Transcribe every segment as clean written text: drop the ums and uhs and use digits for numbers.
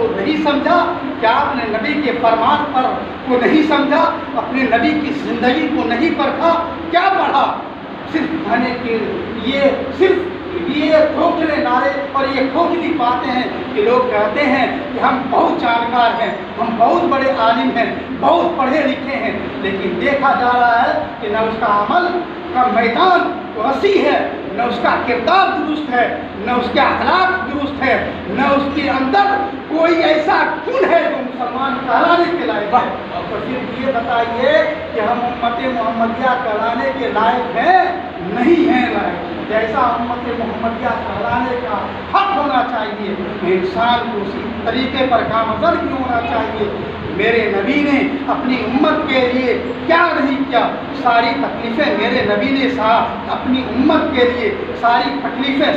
کو نہیں سمجھا؟ کیا آپ نے نبی کے فرمان پر کو نہیں سمجھا؟ اپنے نبی کی زندگی کو نہیں پرکھا؟ کیا پڑھا؟ صرف کھانے کے صرف یہ کھوکھلے نعرے اور یہ کھوکھلی باتیں ہیں کہ لوگ کہتے ہیں کہ ہم بہت جانکار ہیں، ہم بہت بڑے عالم ہیں، بہت پڑھے لکھے ہیں، لیکن دیکھا جا رہا ہے کہ نہ اس کا عمل کا میدان وسیع ہے، نہ اس کا کردار درست ہے، نہ اس کے اخلاق درست ہے، نہ اس کے اندر کوئی ایسا گن ہے جو مسلمان کہلانے کے لائق ہے۔ تو پھر یہ بتائیے کہ ہم امت محمدیہ کہلانے کے لائق ہیں؟ نہیں ہیں لائق۔ جیسا امت محمدیہ کہلانے کا حق ہونا چاہیے، انسان کو اسی طریقے پر گامزن کیوں ہونا چاہیے۔ میرے نبی نے اپنی امت کے لیے کیا نہیں کیا؟ ساری تکلیفیں میرے نبی نے اپنی امت کے لیے ساری تکلیفیں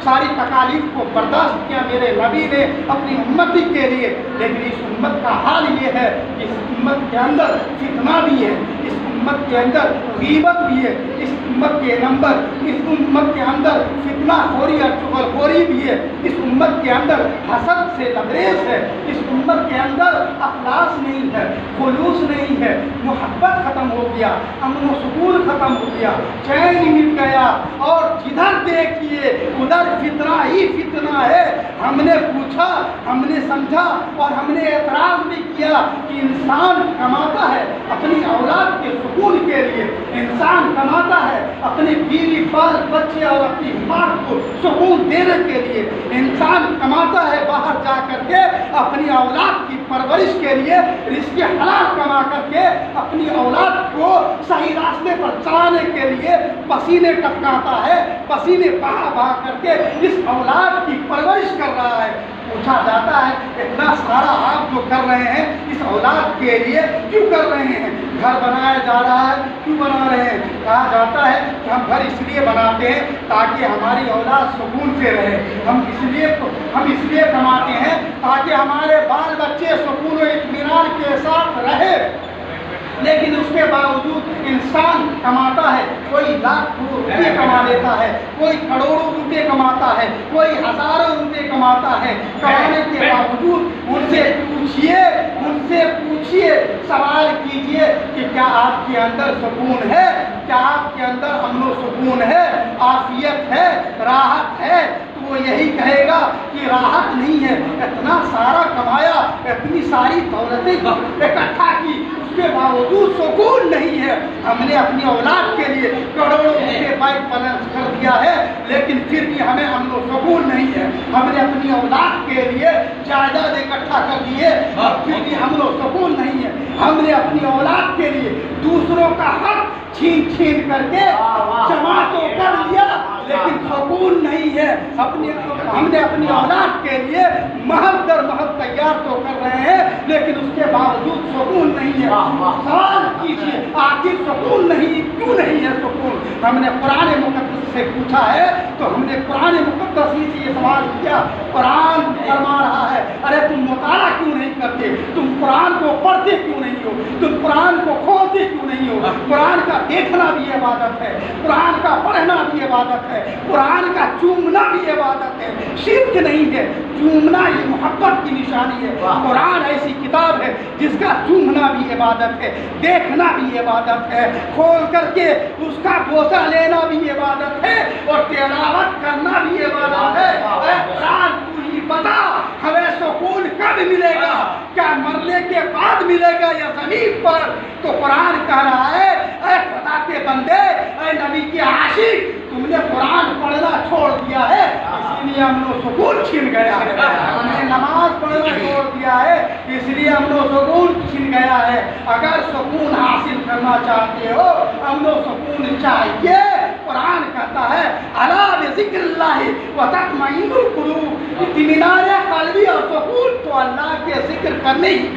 ساری تکالیف کو برداشت کیا میرے نبی نے اپنی امتی کے لیے۔ لیکن اس امت کا حال یہ ہے کہ اس امت کے اندر فتنہ بھی ہے، اس امت کے اندر غیبت بھی ہے، اس امت کے اندر فتنہ خوری اور چغل خوری بھی ہے، اس امت کے اندر حسد سے لبریز ہے، اس امت کے اندر اخلاص نہیں ہے، خلوص نہیں ہے، محبت ختم ہو گیا، امن و سکون ختم ہو گیا، چین مل گیا، اور جدھر دیکھیے ادھر فتنہ ہی فتنہ ہے۔ ہم نے پوچھا، ہم نے سمجھا اور ہم نے اعتراض بھی کیا کہ انسان کماتا ہے اپنی اولاد کے سکون کے لیے، انسان کماتا ہے اپنی بیوی بال بچے اور اپنی ماں کو سکون دینے کے لیے، انسان کماتا ہے باہر جا کر کے اپنی اولاد کی پرورش کے لیے، رزق حلال کما کر کے اپنی اولاد کو صحیح راستے پر چلانے کے لیے پسینے ٹپکاتا ہے، پسینے بہا بہا کر کے اس اولاد کی پرورش کر رہا ہے۔ پوچھا جاتا ہے اتنا سارا آپ جو کر رہے ہیں اس اولاد کے لیے کیوں کر رہے ہیں؟ گھر بنایا جا رہا ہے، کیوں بنا رہے ہیں؟ کہا جاتا ہے کہ ہم گھر اس لیے بناتے ہیں تاکہ ہماری اولاد سکون سے رہے، ہم اس لیے کماتے ہیں تاکہ ہمارے بال بچے سکون و اطمینان کے ساتھ رہے۔ لیکن اس کے باوجود انسان کماتا ہے، کوئی لاکھوں روپے کما لیتا ہے، کوئی کروڑوں روپے کماتا ہے، کوئی ہزاروں روپے کماتا ہے، کمانے کے باوجود ان سے پوچھیے، سوال کیجئے کہ کیا آپ کے اندر سکون ہے؟ کیا آپ کے اندر امن و سکون ہے، عافیت ہے، راحت ہے؟ تو وہ یہی کہے گا کہ راحت نہیں ہے، اتنا سارا کمایا، اتنی ساری دولتیں اکٹھا کی، اس کے باوجود سکون نہیں ہے۔ ہم نے اپنی اولاد کے لیے کروڑوں روپے بینک بیلنس کر دیا ہے، لیکن پھر بھی ہمیں امن و سکون نہیں ہے۔ ہم نے اپنی اولاد کے لیے جائیداد اکٹھا کر دیے، پھر بھی امن و سکون نہیں ہے۔ ہم نے اپنی اولاد کے لیے دوسروں کا حق چھین کر کے جمع تو کر لیا، لیکن سکون نہیں ہے۔ ہم نے اپنی اولاد کے لیے محل در محل تیار تو کر رہے ہیں، لیکن اس کے باوجود سکون نہیں ہے۔ سوال کیجیے آخر سکون نہیں، کیوں نہیں ہے سکون؟ ہم نے قرآن مقدس سے پوچھا ہے تو ہم نے قرآن مقدس ہی سے یہ سوال کیا۔ قرآن فرما رہا ہے ارے تم مطالعہ کیوں نہیں کرتے؟ تم قرآن کو پڑھتے کیوں نہیں ہو؟ تم قرآن کو کھولتے کیوں نہیں ہو؟ قرآن کا دیکھنا بھی عبادت ہے، قرآن کا پڑھنا بھی عبادت ہے، قرآن کا چومنا بھی عبادت ہے۔ شرک نہیں ہے، چومنا یہ محبت کی نشانی ہے۔ قرآن ایسی کتاب ہے جس کا چومنا بھی عبادت ہے، دیکھنا بھی عبادت ہے، کھول کر کے اس کا بوسہ لینا بھی عبادت ہے، اور تلاوت کرنا بھی عبادت ہے۔ اے قرآن تو ہی بتا ہمیں سکون کب ملے گا؟ کیا مرنے کے بعد ملے گا یا زمین پر؟ تو قرآن کہہ رہا ہے اے خدا کے بندے، اے نبی کے عاشق، تم نے قرآن پڑھنا چھوڑ دیا ہے، اسی لیے امن و سکون چھن گیا ہے۔ ہم نے نماز پڑھنا چھوڑ دیا ہے، اس لیے امن و سکون چھن گیا ہے۔ اگر سکون حاصل کرنا چاہتے ہو، امن و سکون چاہیے، قرآن کہتا ہے الا بذکر اللہ وتطمئن القلوب، اطمینان قلبی اور سکون تو اللہ کے ذکر کرنے ہی